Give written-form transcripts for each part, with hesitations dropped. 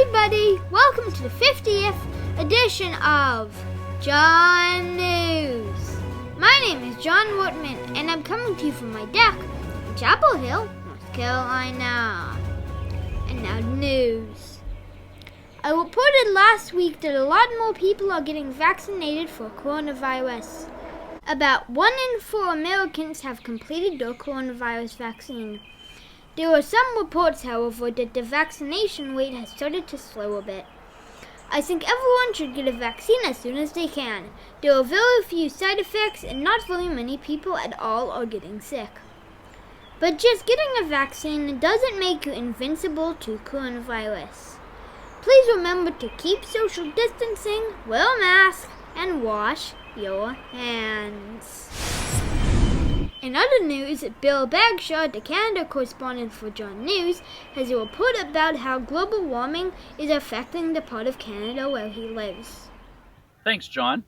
everybody, welcome to the 50th edition of John News. My name is John Woodman, and I'm coming to you from my deck in Chapel Hill, North Carolina. And now news. I reported last week that a lot more people are getting vaccinated for coronavirus. About 1 in 4 Americans have completed their coronavirus vaccine. There are some reports, however, that the vaccination rate has started to slow a bit. I think everyone should get a vaccine as soon as they can. There are very few side effects and not very many people at all are getting sick. But just getting a vaccine doesn't make you invincible to coronavirus. Please remember to keep social distancing, wear a mask, and wash your hands. In other news, Bill Bagshaw, the Canada correspondent for John News, has a report about how global warming is affecting the part of Canada where he lives. Thanks, John.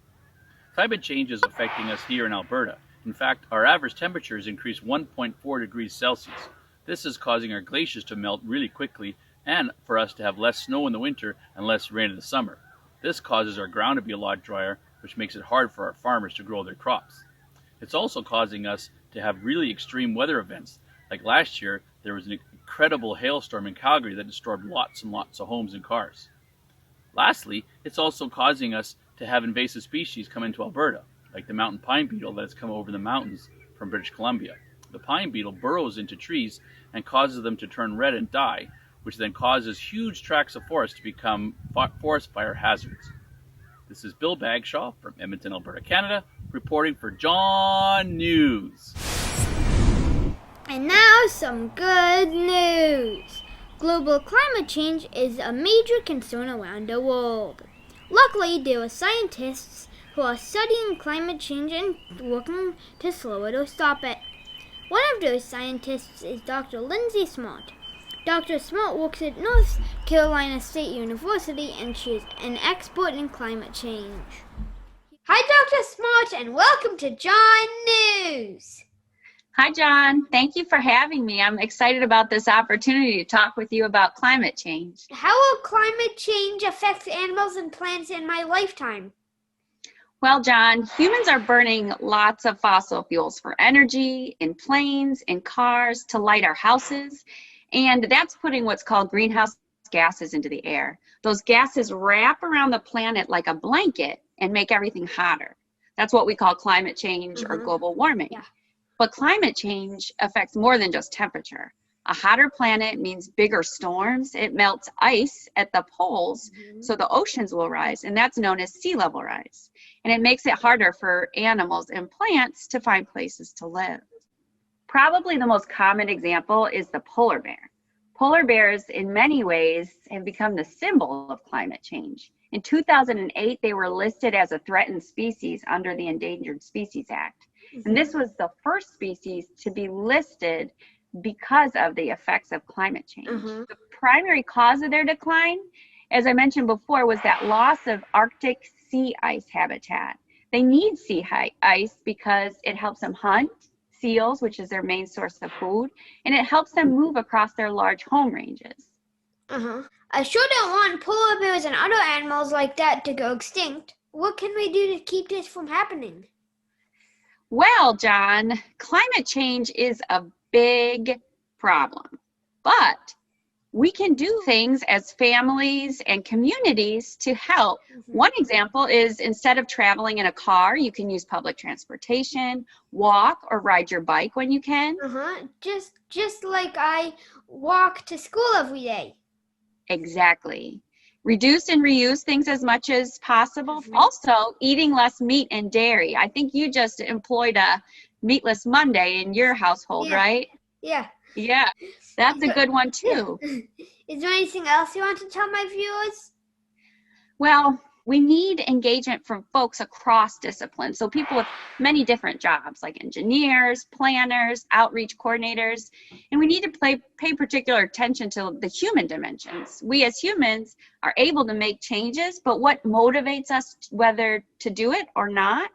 Climate change is affecting us here in Alberta. In fact, our average temperature has increased 1.4 degrees Celsius. This is causing our glaciers to melt really quickly and for us to have less snow in the winter and less rain in the summer. This causes our ground to be a lot drier, which makes it hard for our farmers to grow their crops. It's also causing us to have really extreme weather events. Like last year, there was an incredible hailstorm in Calgary that destroyed lots and lots of homes and cars. Lastly, it's also causing us to have invasive species come into Alberta, like the mountain pine beetle that has come over the mountains from British Columbia. The pine beetle burrows into trees and causes them to turn red and die, which then causes huge tracts of forest to become forest fire hazards. This is Bill Bagshaw from Edmonton, Alberta, Canada, reporting for John News. And now some good news. Global climate change is a major concern around the world. Luckily, there are scientists who are studying climate change and working to slow it or stop it. One of those scientists is Dr. Lindsay Smart. Dr. Smart works at North Carolina State University, and she is an expert in climate change. Hi, Dr. Smart, and welcome to John News. Hi, John. Thank you for having me. I'm excited about this opportunity to talk with you about climate change. How will climate change affect animals and plants in my lifetime? Well, John, humans are burning lots of fossil fuels for energy, in planes, in cars, to light our houses, and that's putting what's called greenhouse gases into the air. Those gases wrap around the planet like a blanket and make everything hotter. That's what we call climate change or global warming. Yeah. But climate change affects more than just temperature. A hotter planet means bigger storms. It melts ice at the poles, so the oceans will rise, and that's known as sea level rise. And it makes it harder for animals and plants to find places to live. Probably the most common example is the polar bear. Polar bears, in many ways, have become the symbol of climate change. In 2008, they were listed as a threatened species under the Endangered Species Act. And this was the first species to be listed because of the effects of climate change. The primary cause of their decline, as I mentioned before, was that loss of Arctic sea ice habitat. They need sea ice because it helps them hunt seals, which is their main source of food, and it helps them move across their large home ranges. I sure don't want polar bears and other animals like that to go extinct. What can we do to keep this from happening? Well, John, climate change is a big problem, but we can do things as families and communities to help. One example is instead of traveling in a car, you can use public transportation, walk or ride your bike when you can. Just like I walk to school every day. Exactly. Reduce and reuse things as much as possible. Also, eating less meat and dairy. I think you just employed a meatless Monday in your household, right? Yeah. Yeah, that's a good one too. Is there anything else you want to tell my viewers? Well, we need engagement from folks across disciplines. So people with many different jobs like engineers, planners, outreach coordinators, and we need to pay particular attention to the human dimensions. We as humans are able to make changes, but what motivates us whether to do it or not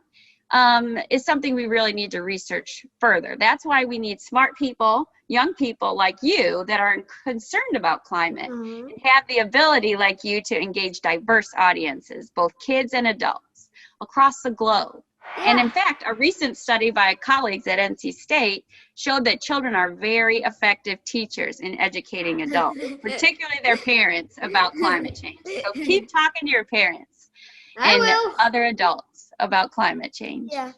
is something we really need to research further. That's why we need smart people, young people like you that are concerned about climate and have the ability like you to engage diverse audiences, both kids and adults, across the globe. Yeah. And in fact, a recent study by colleagues at NC State showed that children are very effective teachers in educating adults, particularly their parents, about climate change. So keep talking to your parents and other adults about climate change. Yeah.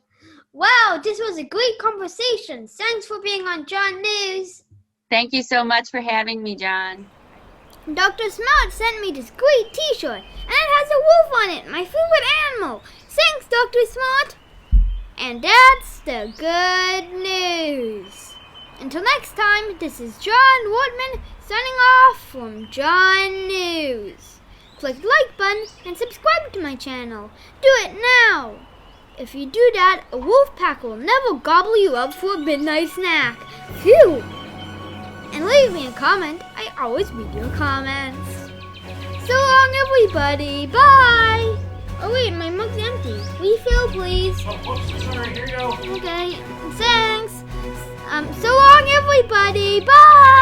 Wow, this was a great conversation. Thanks for being on John News. Thank you so much for having me, John. Dr. Smart sent me this great t-shirt, and it has a wolf on it, my favorite animal. Thanks, Dr. Smart. And that's the good news. Until next time, this is John Wortman signing off from John News. Click the like button and subscribe to my channel. Do it now. If you do that, a wolf pack will never gobble you up for a midnight snack. Phew! And leave me a comment. I always read your comments. So long, everybody. Bye! Oh wait, my mug's empty. Refill, please. Oh, whoops, sorry, here you go. Okay, thanks. So long, everybody. Bye!